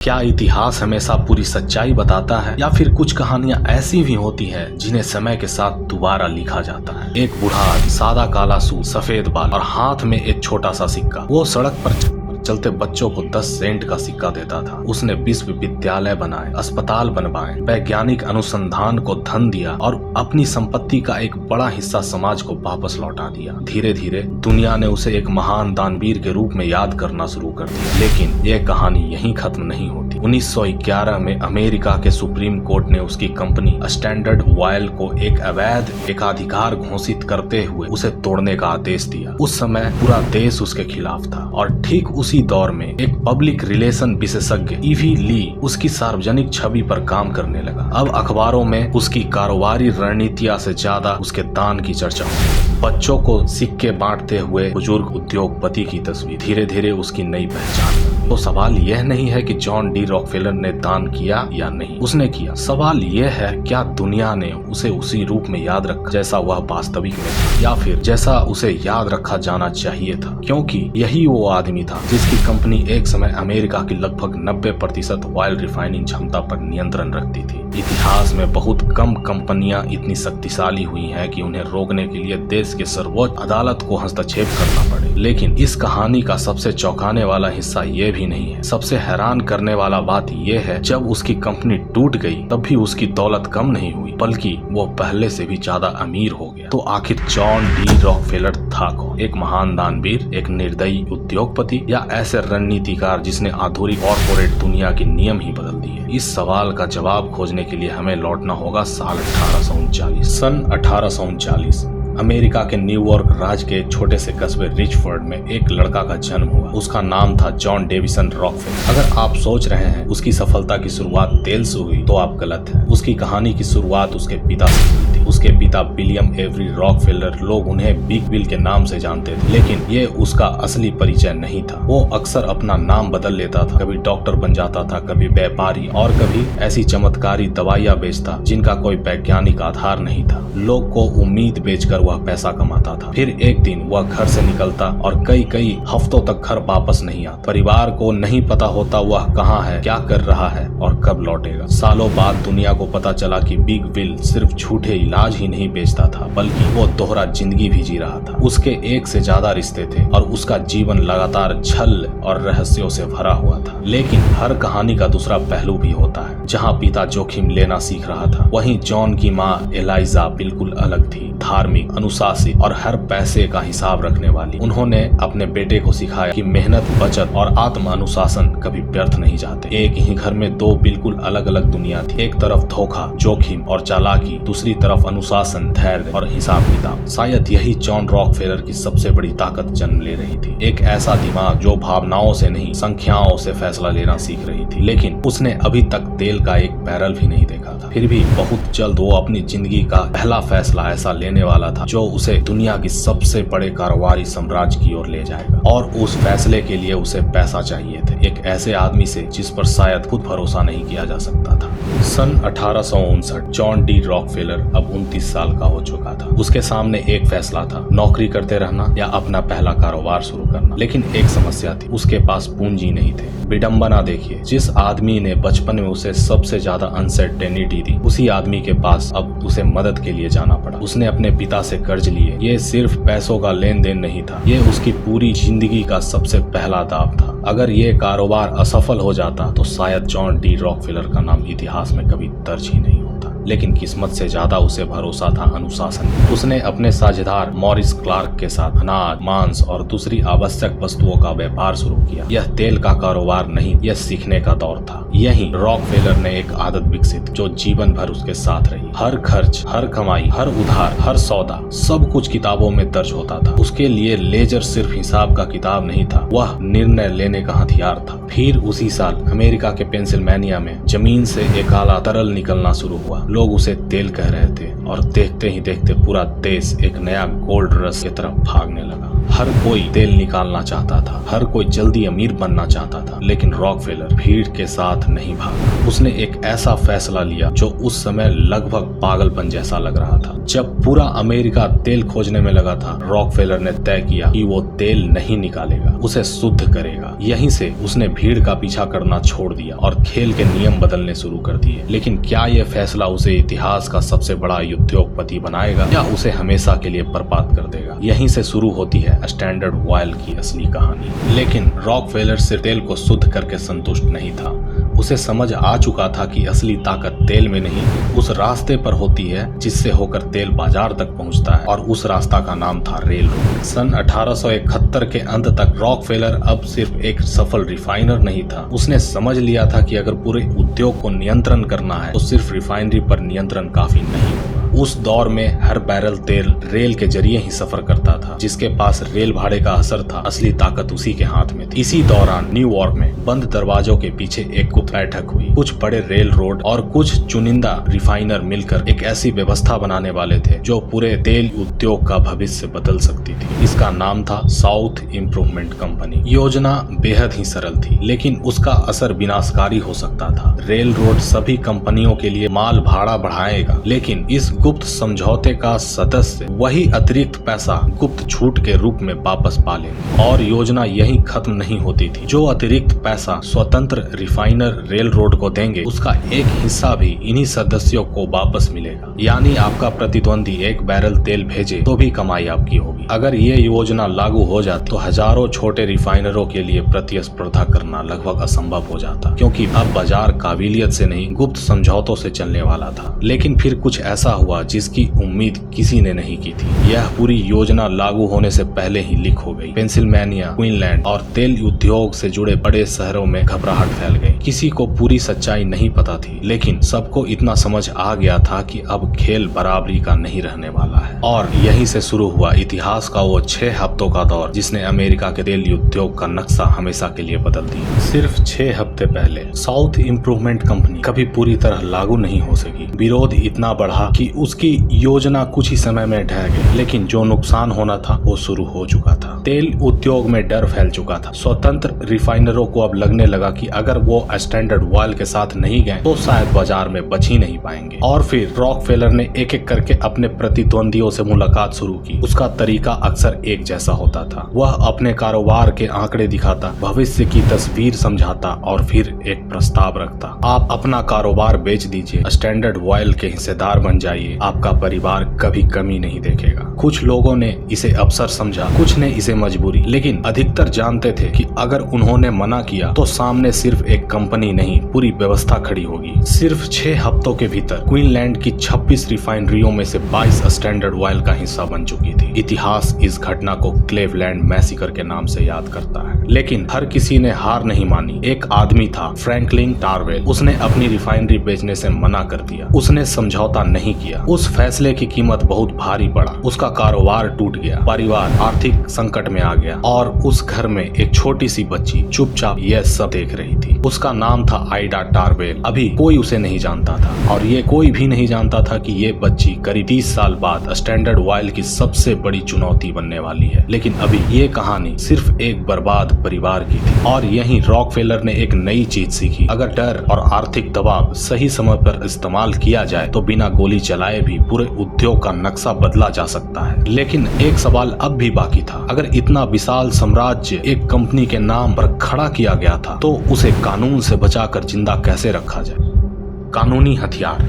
क्या इतिहास हमेशा पूरी सच्चाई बताता है या फिर कुछ कहानियां ऐसी भी होती हैं जिन्हें समय के साथ दोबारा लिखा जाता है। एक बूढ़ा सादा काला सूट, सफेद बाल और हाथ में एक छोटा सा सिक्का। वो सड़क पर चलते बच्चों को 10 सेंट का सिक्का देता था। उसने विश्वविद्यालय बनाए, अस्पताल बनवाए, वैज्ञानिक अनुसंधान को धन दिया और अपनी संपत्ति का एक बड़ा हिस्सा समाज को वापस लौटा दिया। धीरे धीरे दुनिया ने उसे एक महान दानवीर के रूप में याद करना शुरू कर दिया। लेकिन यह कहानी यहीं खत्म नहीं होती। 1911 में अमेरिका के सुप्रीम कोर्ट ने उसकी कंपनी स्टैंडर्ड ऑयल को एक अवैध एकाधिकार घोषित करते हुए उसे तोड़ने का आदेश दिया। उस समय पूरा देश उसके खिलाफ था और ठीक उसी दौर में एक पब्लिक रिलेशन विशेषज्ञ ईवी ली उसकी सार्वजनिक छवि पर काम करने लगा। अब अखबारों में उसकी कारोबारी रणनीतियां से ज्यादा उसके दान की चर्चा हुई। बच्चों को सिक्के बांटते हुए बुजुर्ग उद्योगपति की तस्वीर धीरे धीरे उसकी नई पहचान। तो सवाल यह नहीं है कि जॉन डी रॉकफेलर ने दान किया या नहीं, उसने किया। सवाल यह है क्या दुनिया ने उसे उसी रूप में याद रखा जैसा वह वास्तविक में था, या फिर जैसा उसे याद रखा जाना चाहिए था। क्योंकि यही वो आदमी था जिसकी कंपनी एक समय अमेरिका की लगभग 90% ऑयल रिफाइनिंग क्षमता पर नियंत्रण रखती थी। इतिहास में बहुत कम कंपनियां इतनी शक्तिशाली हुई हैं कि उन्हें रोकने के लिए देश के सर्वोच्च अदालत को हस्तक्षेप करना पड़े। लेकिन इस कहानी का सबसे चौंकाने वाला हिस्सा ये भी नहीं है। सबसे हैरान करने वाला बात यह है, जब उसकी कंपनी टूट गई तब भी उसकी दौलत कम नहीं हुई, बल्कि वो पहले से भी ज्यादा अमीर हो गया। तो आखिर जॉन डी रॉकफेलर था कौन? एक महान दानवीर, एक निर्दयी उद्योगपति, या ऐसे रणनीतिकार जिसने आधुनिक कॉर्पोरेट दुनिया के नियम ही बदल दिए? इस सवाल का जवाब खोजने के लिए हमें लौटना होगा साल 1839। सन 1839 अमेरिका के न्यूयॉर्क राज्य के एक छोटे से कस्बे रिचफोर्ड में एक लड़का का जन्म हुआ। उसका नाम था जॉन डेविसन रॉकफेलर। अगर आप सोच रहे हैं उसकी सफलता की शुरुआत तेल से हुई तो आप गलत हैं। उसकी कहानी की शुरुआत उसके पिता से हुई थी। उसके पिता विलियम एवरी रॉकफेलर, लोग उन्हें बिग बिल के नाम से जानते थे, लेकिन ये उसका असली परिचय नहीं था। वो अक्सर अपना नाम बदल लेता था। कभी डॉक्टर बन जाता था, कभी व्यापारी, और कभी ऐसी चमत्कारी दवाइयां बेचता जिनका कोई वैज्ञानिक आधार नहीं था। लोग को उम्मीद बेचकर वह पैसा कमाता था। फिर एक दिन वह घर से निकलता और कई हफ्तों तक घर वापस नहीं आता। परिवार को नहीं पता होता वह कहाँ है, क्या कर रहा है और कब लौटेगा। सालों बाद दुनिया को पता चला कि बिग बिल सिर्फ झूठे इलाज ही नहीं बेचता था, बल्कि वो दोहरा जिंदगी भी जी रहा था। उसके एक से ज्यादा रिश्ते थे और उसका जीवन लगातार छल और रहस्यों से भरा हुआ था। लेकिन हर कहानी का दूसरा पहलू भी होता है। जहाँ पिता जोखिम लेना सीख रहा था, वहीं जॉन की माँ एलाइजा बिल्कुल अलग थी। धार्मिक, अनुशासित और हर पैसे का हिसाब रखने वाली। उन्होंने अपने बेटे को सिखाया कि मेहनत, बचत और आत्म अनुशासन कभी व्यर्थ नहीं जाते। एक ही घर में दो बिल्कुल अलग अलग दुनिया थी। एक तरफ धोखा, जोखिम और चालाकी, दूसरी तरफ अनुशासन, धैर्य और हिसाब किताब। शायद यही जॉन रॉकफेलर की सबसे बड़ी ताकत जन्म ले रही थी। एक ऐसा दिमाग जो भावनाओं से नहीं, संख्याओं से फैसला लेना सीख रही थी। लेकिन उसने अभी तक तेल का एक बैरल भी नहीं देखा था। फिर भी बहुत जल्द वो अपनी जिंदगी का पहला फैसला ऐसा लेने वाला था जो उसे दुनिया की सबसे बड़े कारोबारी साम्राज्य की ओर ले जाएगा। और उस फैसले के लिए उसे पैसा चाहिए थे, एक ऐसे आदमी से जिस पर शायद खुद भरोसा नहीं किया जा सकता था। सन 1859 जॉन डी रॉकफेलर अब 29 साल का हो चुका था। उसके सामने एक फैसला था, नौकरी करते रहना या अपना पहला कारोबार शुरू करना। लेकिन एक समस्या थी, उसके पास पूंजी नहीं थे। विडंबना देखिए, जिस आदमी ने बचपन में उसे सबसे ज्यादा अनसर्टेनिटी दी, उसी आदमी के पास अब उसे मदद के लिए जाना पड़ा। उसने अपने पिता से कर्ज लिए। ये सिर्फ पैसों का लेन देन नहीं था, ये उसकी पूरी जिंदगी का सबसे पहला दाव था। अगर ये कारोबार असफल हो जाता तो शायद जॉन डी रॉकफेलर का नाम इतिहास में कभी दर्ज ही नहीं होता। लेकिन किस्मत से ज्यादा उसे भरोसा था अनुशासन। उसने अपने साझेदार मॉरिस क्लार्क के साथ अनाज, मांस और दूसरी आवश्यक वस्तुओं का व्यापार शुरू किया। यह तेल का कारोबार नहीं, यह सीखने का दौर था। यही रॉकफेलर ने एक आदत विकसित जो जीवन भर उसके साथ रही। हर खर्च, हर कमाई, हर उधार, हर सौदा, सब कुछ किताबों में दर्ज होता था। उसके लिए लेजर सिर्फ हिसाब का किताब नहीं था, वह निर्णय लेने का हथियार था। फिर उसी साल अमेरिका के पेंसिल्वेनिया में जमीन से एक काला तरल निकलना शुरू हुआ। लोग उसे तेल कह रहे थे और देखते ही देखते पूरा देश एक नया गोल्ड रश की तरफ भागने लगा। हर कोई तेल निकालना चाहता था, हर कोई जल्दी अमीर बनना चाहता था, लेकिन रॉकफेलर भीड़ के साथ नहीं भागा। उसने एक ऐसा फैसला लिया जो उस समय लगभग पागलपन जैसा लग रहा था। जब पूरा अमेरिका तेल खोजने में लगा था, रॉकफेलर ने तय किया कि वो तेल नहीं निकालेगा, उसे शुद्ध करेगा। यहीं से उसने भीड़ का पीछा करना छोड़ दिया और खेल के नियम बदलने शुरू कर दिए। लेकिन क्या यह फैसला उसे इतिहास का सबसे बड़ा उद्योगपति बनाएगा या उसे हमेशा के लिए बर्बाद कर देगा? यहीं से शुरू होती है स्टैंडर्ड ऑयल की असली कहानी। लेकिन रॉकफेलर सिर्फ तेल को शुद्ध करके संतुष्ट नहीं था। उसे समझ आ चुका था कि असली ताकत तेल में नहीं, उस रास्ते पर होती है जिससे होकर तेल बाजार तक पहुंचता है, और उस रास्ता का नाम था रेल रोड। सन 1871 के अंत तक रॉकफेलर अब सिर्फ एक सफल रिफाइनर नहीं था। उसने समझ लिया था कि अगर पूरे उद्योग को नियंत्रण करना है तो सिर्फ रिफाइनरी पर नियंत्रण काफी नहीं होगा। उस दौर में हर बैरल तेल रेल के जरिए ही सफर करता था। जिसके पास रेल भाड़े का असर था, असली ताकत उसी के हाथ में थी। इसी दौरान न्यूयॉर्क में बंद दरवाजों के पीछे एक गुप्त बैठक हुई। कुछ बड़े रेल रोड और कुछ चुनिंदा रिफाइनर मिलकर एक ऐसी व्यवस्था बनाने वाले थे जो पूरे तेल उद्योग का भविष्य बदल सकती थी। इसका नाम था साउथ इंप्रूवमेंट कंपनी। योजना बेहद ही सरल थी, लेकिन उसका असर विनाशकारी हो सकता था। रेल रोड सभी कंपनियों के लिए माल भाड़ा बढ़ाएगा, लेकिन इस गुप्त समझौते का सदस्य वही अतिरिक्त पैसा गुप्त छूट के रूप में वापस पा लेंगे। और योजना यही खत्म नहीं होती थी। जो अतिरिक्त पैसा स्वतंत्र रिफाइनर रेल रोड को देंगे, उसका एक हिस्सा भी इन्हीं सदस्यों को वापस मिलेगा। यानी आपका प्रतिद्वंदी एक बैरल तेल भेजे तो भी कमाई आपकी होगी। अगर ये योजना लागू हो जाती तो हजारों छोटे रिफाइनरों के लिए प्रतिस्पर्धा करना लगभग असंभव हो जाता, क्योंकि अब बाजार काबिलियत से नहीं गुप्त समझौतों से चलने वाला था। लेकिन फिर कुछ ऐसा हुआ जिसकी उम्मीद किसी ने नहीं की थी। यह पूरी योजना लागू होने से पहले ही लीक हो गई। पेंसिल्वेनिया, क्वीनलैंड और तेल उद्योग से जुड़े बड़े शहरों में घबराहट फैल गई। किसी को पूरी सच्चाई नहीं पता थी, लेकिन सबको इतना समझ आ गया था कि अब खेल बराबरी का नहीं रहने वाला है। और यहीं से शुरू हुआ इतिहास का वो 6 हफ्तों का दौर जिसने अमेरिका के तेल उद्योग का नक्शा हमेशा के लिए बदल दिया। सिर्फ 6 हफ्ते पहले साउथ इंप्रूवमेंट कंपनी कभी पूरी तरह लागू नहीं हो सकी। विरोध इतना बढ़ा कि उसकी योजना कुछ ही समय में ढह गई। लेकिन जो नुकसान होना था वो शुरू हो चुका था। तेल उद्योग में डर फैल चुका था। स्वतंत्र रिफाइनरों को अब लगने लगा कि अगर वो स्टैंडर्ड ऑयल के साथ नहीं गए तो शायद बाजार में बच ही नहीं पाएंगे। और फिर रॉकफेलर ने एक एक करके अपने प्रतिद्वंदियों से मुलाकात शुरू की। उसका तरीका अक्सर एक जैसा होता था। वह अपने कारोबार के आंकड़े दिखाता, भविष्य की तस्वीर समझाता और फिर एक प्रस्ताव रखता। आप अपना कारोबार बेच दीजिए, स्टैंडर्ड ऑयल के हिस्सेदार बन जाइए, आपका परिवार कभी कमी नहीं देखेगा। कुछ लोगों ने इसे अवसर समझा, कुछ ने इसे मजबूरी, लेकिन अधिकतर जानते थे कि अगर उन्होंने मना किया तो सामने सिर्फ एक कंपनी नहीं पूरी व्यवस्था खड़ी होगी। सिर्फ 6 हफ्तों के भीतर क्वीनलैंड की 26 रिफाइनरियों में से 22 स्टैंडर्ड ऑयल का हिस्सा बन चुकी थी। इतिहास इस घटना को क्लेवलैंड मैसेकर के नाम से याद करता है। लेकिन हर किसी ने हार नहीं मानी। एक आदमी था, फ्रैंकलिन टारवेल। उसने अपनी रिफाइनरी बेचने से मना कर दिया। उसने समझौता नहीं किया। उस फैसले की कीमत बहुत भारी पड़ा। उसका कारोबार टूट गया, परिवार आर्थिक संकट में आ गया और उस घर में एक छोटी सी बच्ची चुपचाप यह सब देख रही थी। उसका नाम था आइडा टारवेल। अभी कोई उसे नहीं जानता था और ये कोई भी नहीं जानता था कि ये बच्ची करीब 30 साल बाद स्टैंडर्ड ऑयल की सबसे बड़ी चुनौती बनने वाली है। लेकिन अभी ये कहानी सिर्फ एक बर्बाद परिवार की थी। और यहीं रॉकफेलर ने एक नई चीज सीखी। अगर डर और आर्थिक दबाव सही समय पर इस्तेमाल किया जाए तो बिना गोली चलाए भी पूरे उद्योग का नक्शा बदला जा सकता है। लेकिन एक सवाल अब भी बाकी था। अगर इतना विशाल साम्राज्य एक कंपनी के नाम पर खड़ा किया गया था तो उसे कानून से बचाकर जिंदा कैसे रखा जाए? कानूनी हथियार।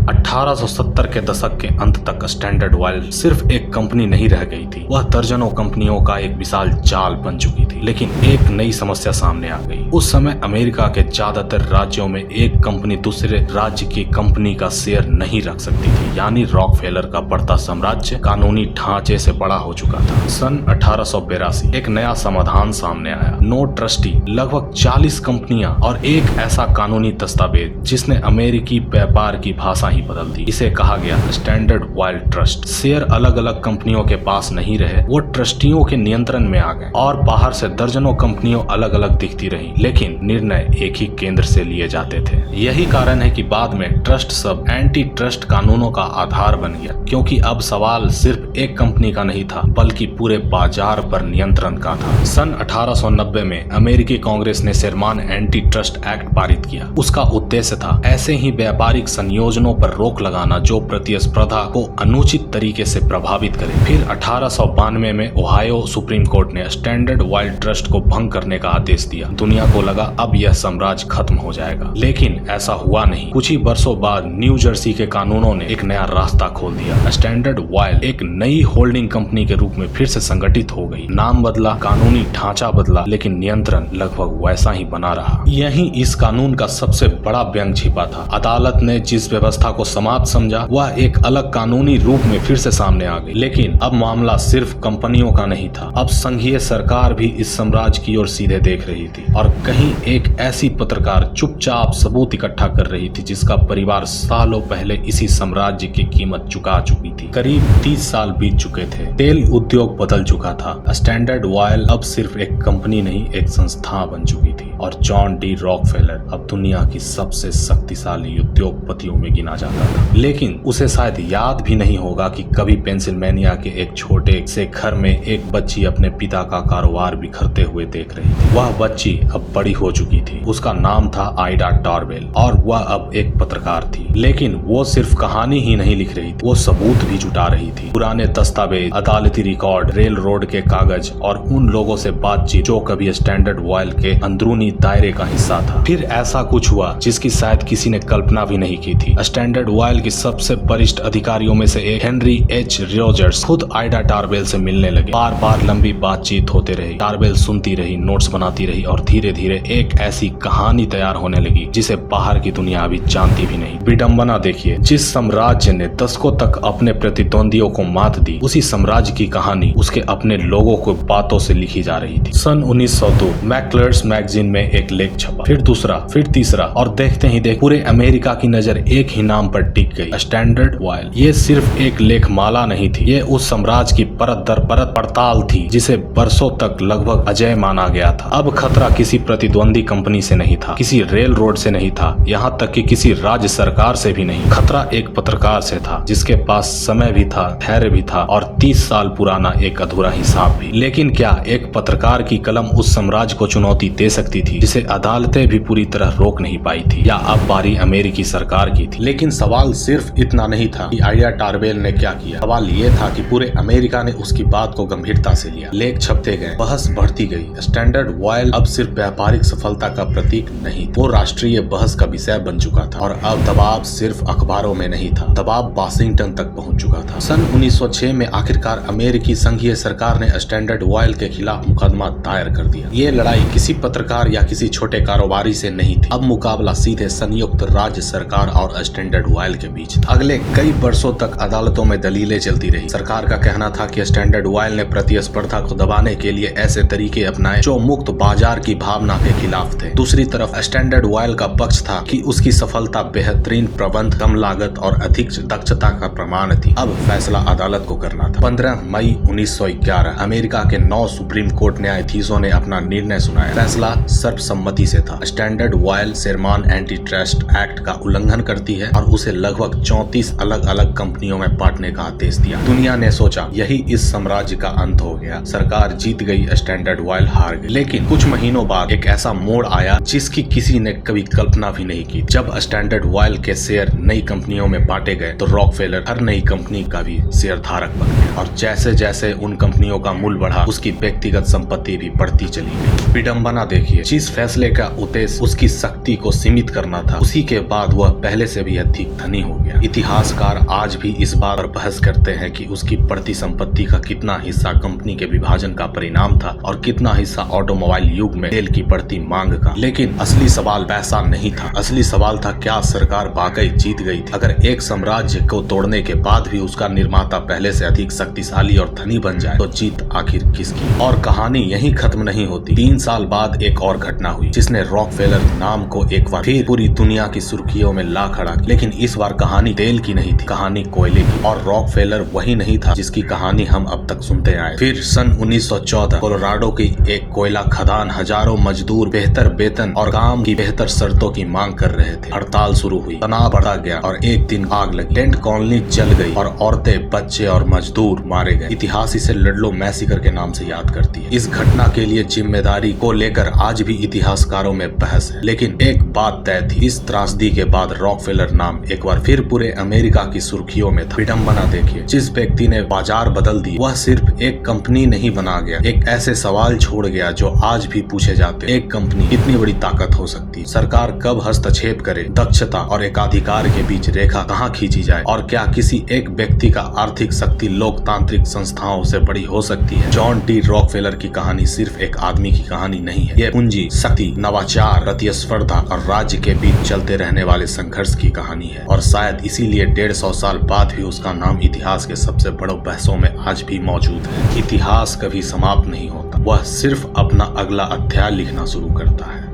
1870 के दशक के अंत तक स्टैंडर्ड ऑयल सिर्फ एक कंपनी नहीं रह गई थी, वह दर्जनों कंपनियों का एक विशाल जाल बन चुकी थी। लेकिन एक नई समस्या सामने आ गई। उस समय अमेरिका के ज्यादातर राज्यों में एक कंपनी दूसरे राज्य की कंपनी का शेयर नहीं रख सकती थी। यानी रॉकफेलर का बढ़ता साम्राज्य कानूनी ढांचे से बड़ा हो चुका था। सन 1882 एक नया समाधान सामने आया। नो ट्रस्टी, लगभग 40 कंपनियां और एक ऐसा कानूनी दस्तावेज जिसने अमेरिकी व्यापार की भाषा बदल दी। इसे कहा गया स्टैंडर्ड ऑयल ट्रस्ट। शेयर अलग अलग कंपनियों के पास नहीं रहे, वो ट्रस्टियों के नियंत्रण में आ गए और बाहर से दर्जनों कंपनियों अलग अलग दिखती रही, लेकिन निर्णय एक ही केंद्र से लिए जाते थे। यही कारण है कि बाद में ट्रस्ट सब एंटी ट्रस्ट कानूनों का आधार बन गया, क्योंकि अब सवाल सिर्फ एक कंपनी का नहीं था बल्कि पूरे बाजार पर नियंत्रण का था। सन 1890 में अमेरिकी कांग्रेस ने शेरमान एंटी ट्रस्ट एक्ट पारित किया। उसका उद्देश्य था ऐसे ही व्यापारिक संयोजनों पर रोक लगाना जो प्रतिस्पर्धा को अनुचित तरीके से प्रभावित करे। फिर 1892 में ओहायो सुप्रीम कोर्ट ने स्टैंडर्ड ऑयल ट्रस्ट को भंग करने का आदेश दिया। दुनिया को लगा अब यह साम्राज्य खत्म हो जाएगा, लेकिन ऐसा हुआ नहीं। कुछ ही वर्षों बाद न्यू जर्सी के कानूनों ने एक नया रास्ता खोल दिया। स्टैंडर्ड ऑयल एक नई होल्डिंग कंपनी के रूप में फिर से संगठित हो गई। नाम बदला, कानूनी ढांचा बदला, लेकिन नियंत्रण लगभग वैसा ही बना रहा। यहीं इस कानून का सबसे बड़ा व्यंग छिपा था। अदालत ने जिस व्यवस्था को समाप्त समझा वह एक अलग कानूनी रूप में फिर से सामने आ गई। लेकिन अब मामला सिर्फ कंपनियों का नहीं था। अब संघीय सरकार भी इस साम्राज्य की ओर सीधे देख रही थी और कहीं एक ऐसी पत्रकार चुपचाप सबूत इकट्ठा कर रही थी जिसका परिवार सालों पहले इसी साम्राज्य की कीमत चुका चुकी थी। करीब 30 साल बीत चुके थे। तेल उद्योग बदल चुका था। स्टैंडर्ड ऑयल अब सिर्फ एक कंपनी नहीं, एक संस्था बन चुकी थी और जॉन डी रॉकफेलर अब दुनिया की सबसे शक्तिशाली उद्योगपतियों में गिना जाता था। लेकिन उसे शायद याद भी नहीं होगा कि कभी पेंसिल्वेनिया के एक छोटे से घर में एक बच्ची अपने पिता का कारोबार बिखरते हुए देख रही थी। वह बच्ची अब बड़ी हो चुकी थी। उसका नाम था आइडा टॉरवेल और वह अब एक पत्रकार थी। लेकिन वो सिर्फ कहानी ही नहीं लिख रही थी, वो सबूत भी जुटा रही थी। पुराने दस्तावेज, अदालती रिकॉर्ड, रेल रोड के कागज और उन लोगों से बातचीत जो कभी स्टैंडर्ड ऑयल के अंदरूनी दायरे का हिस्सा था। फिर ऐसा कुछ हुआ जिसकी शायद किसी ने कल्पना भी नहीं की थी। स्टैंडर्ड ऑयल की सबसे वरिष्ठ अधिकारियों में से एक हेनरी एच रोजर्स खुद आइडा टॉरवेल से मिलने लगे। बार बार लंबी बातचीत होते रही। टॉरवेल सुनती रही, नोट्स बनाती रही और धीरे धीरे एक ऐसी कहानी तैयार होने लगी जिसे बाहर की दुनिया अभी जानती भी नहीं। विडंबना देखिए, जिस साम्राज्य ने दशकों तक अपने प्रतिद्वंदियों को मात दी, उसी साम्राज्य की कहानी उसके अपने लोगों को बातों से लिखी जा रही थी। सन 1902 मैकक्लर्स मैगजीन में एक लेख छपा, फिर दूसरा, फिर तीसरा और देखते ही देख पूरे अमेरिका की नजर एक ही नाम पर टिक गई, स्टैंडर्ड ऑयल। ये सिर्फ एक लेखमाला नहीं थी, ये उस साम्राज्य की परत दर परत पड़ताल थी जिसे वर्षों तक लगभग अजय माना गया था। अब खतरा किसी प्रतिद्वंदी कंपनी से नहीं था, किसी रेल रोड से नहीं था, यहाँ तक कि किसी राज्य सरकार से भी नहीं। खतरा एक पत्रकार से था जिसके पास समय भी था, धैर्य भी था और 30 साल पुराना एक अधूरा हिसाब भी। लेकिन क्या एक पत्रकार की कलम उस साम्राज्य को चुनौती दे सकती थी जिसे अदालतें भी पूरी तरह रोक नहीं पाई थी? या अब बारी अमेरिकी सरकार की थी? लेकिन सवाल सिर्फ इतना नहीं था कि आइडा टॉरवेल ने क्या किया। सवाल ये था कि पूरे अमेरिका ने उसकी बात को गंभीरता से लिया। लेख छपते गए, बहस बढ़ती गई। स्टैंडर्ड ऑयल अब सिर्फ व्यापारिक सफलता का प्रतीक नहीं, वो राष्ट्रीय बहस का विषय बन चुका था। और अब दबाव सिर्फ अखबारों में नहीं था, दबाव वाशिंगटन तक पहुंच चुका था। सन 1906 में आखिरकार अमेरिकी संघीय सरकार ने स्टैंडर्ड ऑयल के खिलाफ मुकदमा दायर कर दिया। ये लड़ाई किसी पत्रकार या किसी छोटे कारोबारी से नहीं थी। अब मुकाबला सीधे संयुक्त राज्य सरकार और स्टैंडर्ड ऑयल के बीच था। अगले कई वर्षों तक अदालतों में दलीलें चलती रही। सरकार का कहना था कि स्टैंडर्ड ऑयल ने प्रतिस्पर्धा को दबाने के लिए ऐसे तरीके अपनाए जो मुक्त बाजार की भावना के खिलाफ थे। दूसरी तरफ स्टैंडर्ड ऑयल का पक्ष था कि उसकी सफलता बेहतरीन प्रबंध, कम लागत और अधिक दक्षता का प्रमाण थी। अब फैसला अदालत को करना था। 15 मई 1911 अमेरिका के 9 सुप्रीम कोर्ट न्यायाधीशों ने अपना निर्णय सुनाया। फैसला सर्वसम्मति से था। Standard oil Sherman anti trust act का उल्लंघन करती है और उसे लगभग 34 अलग अलग कंपनियों में बांटने का आदेश दिया। दुनिया ने सोचा यही इस साम्राज्य का अंत हो गया। सरकार जीत गई, स्टैंडर्ड ऑयल हार गई। लेकिन कुछ महीनों बाद एक ऐसा मोड़ आया जिसकी किसी ने कभी कल्पना भी नहीं की। जब स्टैंडर्ड ऑयल के शेयर नई कंपनियों में बांटे गए तो रॉकफेलर हर नई कंपनी का भी शेयर धारक बन गया और जैसे जैसे उन कंपनियों का मूल्य बढ़ा उसकी व्यक्तिगत संपत्ति भी बढ़ती चली गई। विडंबना देखिए, जिस फैसले का उद्देश्य उसकी शक्ति को सीमित करना था, उसी के बाद वह पहले से भी अधिक धनी हो गया। इतिहासकार आज भी इस बात पर बहस करते हैं कि उसकी बढ़ती संपत्ति का कितना हिस्सा कंपनी के विभाजन का परिणाम था और कितना हिस्सा ऑटोमोबाइल युग में तेल की बढ़ती मांग का। लेकिन असली सवाल वैसा नहीं था। असली सवाल था क्या सरकार वाकई जीत गई थी? अगर एक साम्राज्य को तोड़ने के बाद भी उसका निर्माता पहले से अधिक शक्तिशाली और धनी बन जाए तो जीत आखिर किसकी? और कहानी यहीं खत्म नहीं होती। 3 साल बाद एक और घटना हुई जिसने रॉकफेलर नाम को एक बार फिर पूरी दुनिया की सुर्खियों में ला खड़ा किया। लेकिन इस बार कहानी तेल की नहीं थी, कहानी कोयले की। और रॉकफेलर वही नहीं था जिसकी कहानी हम अब तक सुनते आए। फिर सन 1914 कोलोराडो की एक कोयला खदान हजारों मजदूर बेहतर वेतन और काम की बेहतर शर्तों की मांग कर रहे थे। हड़ताल शुरू हुई, तनाव बढ़ा गया और एक दिन आग लगी। टेंट कॉलोनी जल गई और औरतें, बच्चे और मजदूर मारे गए। इतिहास इसे लडलो मैसेकर के नाम से याद करती है। इस घटना के लिए जिम्मेदारी को लेकर आज भी इतिहासकारों में बहस है, लेकिन एक बात तय थी, इस त्रासदी के बाद रॉकफेलर नाम एक बार फिर पूरे अमेरिका की सुर्खियों में था। विडंबना देखिए, जिस व्यक्ति ने बाजार बदल दी वह सिर्फ एक कंपनी नहीं बना गया, एक ऐसे सवाल छोड़ गया जो आज भी पूछे जाते, एक कंपनी कितनी बड़ी ताकत हो सकती है? सरकार कब हस्तक्षेप करे? दक्षता और एकाधिकार के बीच रेखा कहाँ खींची जाए? और क्या किसी एक व्यक्ति का आर्थिक शक्ति लोकतांत्रिक संस्थाओं से बड़ी हो सकती है? जॉन डी रॉकफेलर की कहानी सिर्फ एक आदमी की कहानी नहीं है, ये पूंजी, शक्ति, नवाचार, प्रतिस्पर्धा और राज्य के बीच चलते रहने वाले संघर्ष की कहानी है। और शायद इसीलिए 150 साल बाद भी उसका नाम इतिहास के सबसे बड़े बहसों में आज भी मौजूद है। इतिहास कभी समाप्त नहीं होता, वह सिर्फ अपना अगला अध्याय लिखना शुरू करता है।